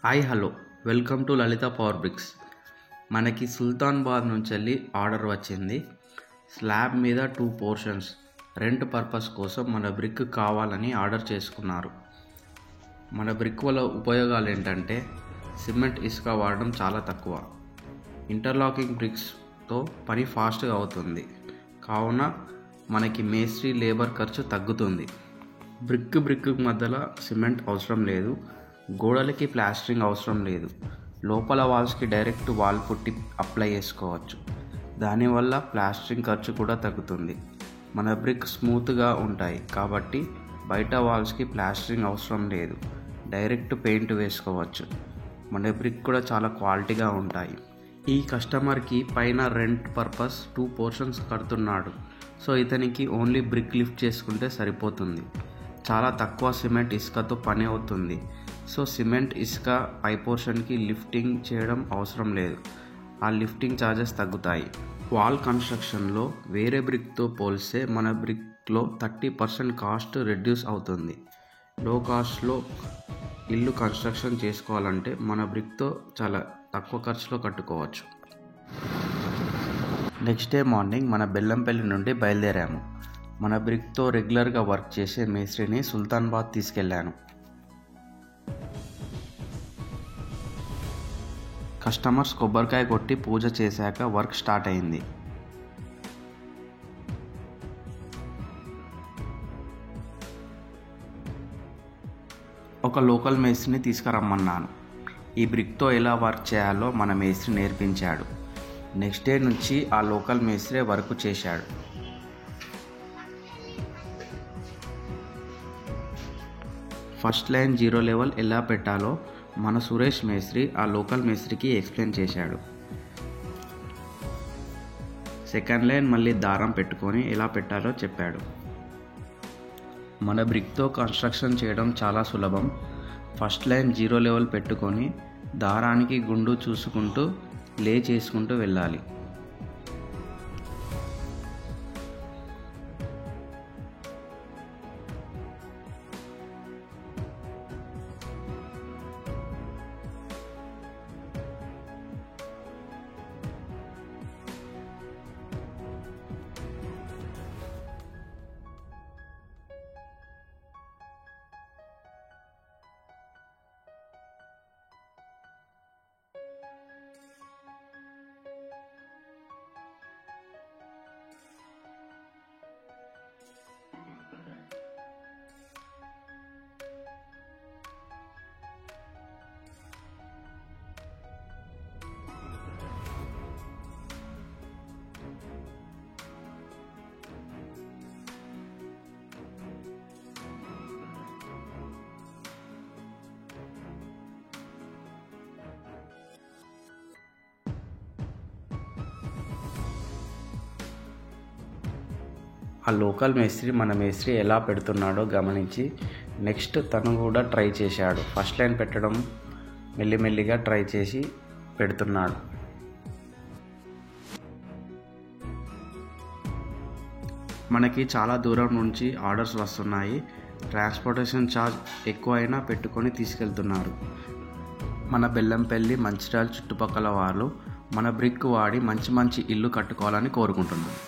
Hi hello welcome to Lalitha Power Bricks. మనకి సుల్తానాబాద్ నుంచి వెళ్ళి ఆర్డర్ వచ్చింది. స్లాబ్ మీద 2 పోర్షన్స్ రెంట్ పర్పస్ కోసం మన బ్రిక్ కావాలని ఆర్డర్ చేసుకున్నారు. మన బ్రిక్ వల్ల ఉపయోగాలు ఏంటంటే సిమెంట్ ఇసుక వాడడం చాలా తక్కువ, ఇంటర్లాకింగ్ బ్రిక్స్తో పని ఫాస్ట్గా అవుతుంది, కావున మనకి మేస్త్రీ లేబర్ ఖర్చు తగ్గుతుంది. బ్రిక్ మధ్యలో సిమెంట్ అవసరం లేదు, గోడలకి ప్లాస్టరింగ్ అవసరం లేదు, లోపల వాల్స్కి డైరెక్ట్ వాల్ పుట్టి అప్లై చేసుకోవచ్చు. దానివల్ల ప్లాస్టరింగ్ ఖర్చు కూడా తగ్గుతుంది. మన బ్రిక్ స్మూత్గా ఉంటాయి కాబట్టి బయట వాల్స్కి ప్లాస్టరింగ్ అవసరం లేదు, డైరెక్ట్ పెయింట్ వేసుకోవచ్చు. మన బ్రిక్ కూడా చాలా క్వాలిటీగా ఉంటాయి. ఈ కస్టమర్కి పైన రెంట్ పర్పస్ 2 పోర్షన్స్ కడుతున్నాడు, సో ఇతనికి ఓన్లీ బ్రిక్ లిఫ్ట్ చేసుకుంటే సరిపోతుంది. చాలా తక్కువ సిమెంట్ ఇసుకతో పని అవుతుంది. సో సిమెంట్ ఇసుక పై పోర్షన్కి లిఫ్టింగ్ చేయడం అవసరం లేదు, ఆ లిఫ్టింగ్ ఛార్జెస్ తగ్గుతాయి. వాల్ కన్స్ట్రక్షన్లో వేరే బ్రిక్తో పోలిస్తే మన బ్రిక్లో 30% కాస్ట్ రెడ్యూస్ అవుతుంది. లో కాస్ట్లో ఇల్లు కన్స్ట్రక్షన్ చేసుకోవాలంటే మన బ్రిక్తో చాలా తక్కువ ఖర్చులో కట్టుకోవచ్చు. నెక్స్ట్ డే మార్నింగ్ మన బెల్లంపల్లి నుండి బయలుదేరాము. మన బ్రిక్తో రెగ్యులర్గా వర్క్ చేసే మేస్త్రిని సుల్తానాబాద్ తీసుకెళ్లాను. కస్టమర్స్ కొబ్బరికాయ కొట్టి పూజ చేశాక వర్క్ స్టార్ట్ అయింది. ఒక లోకల్ మేస్త్రిని తీసుకురమ్మన్నాను. ఈ బ్రిక్తో ఎలా వర్క్ చేయాలో మన మేస్త్రి నేర్పించాడు. నెక్స్ట్ డే నుంచి ఆ లోకల్ మేస్త్రి వర్క్ చేశాడు. ఫస్ట్ లైన్ 0 లెవెల్ ఎలా పెట్టాలో మన సురేష్ మేస్త్రి ఆ లోకల్ మేస్త్రికి ఎక్స్ప్లెయిన్ చేశాడు. సెకండ్ లైన్ మళ్ళీ దారం పెట్టుకొని ఎలా పెట్టాలో చెప్పాడు. మన బ్రిక్తో కన్స్ట్రక్షన్ చేయడం చాలా సులభం. ఫస్ట్ లైన్ 0 లెవెల్ పెట్టుకొని దారానికి గుండు చూసుకుంటూ లే చేసుకుంటూ వెళ్ళాలి. ఆ లోకల్ మేస్త్రి మన మేస్త్రి ఎలా పెడుతున్నాడో గమనించి నెక్స్ట్ తను కూడా ట్రై చేశాడు. ఫస్ట్ లైన్ పెట్టడం మెల్లిమెల్లిగా ట్రై చేసి పెడుతున్నాడు. మనకి చాలా దూరం నుంచి ఆర్డర్స్ వస్తున్నాయి. ట్రాన్స్పోర్టేషన్ ఛార్జ్ ఎక్కువైనా పెట్టుకొని తీసుకెళ్తున్నారు. మన బెల్లంపల్లి, మంచిర్యాల చుట్టుపక్కల వాళ్ళు మన బ్రిక్ వాడి మంచి ఇల్లు కట్టుకోవాలని కోరుకుంటున్నాను.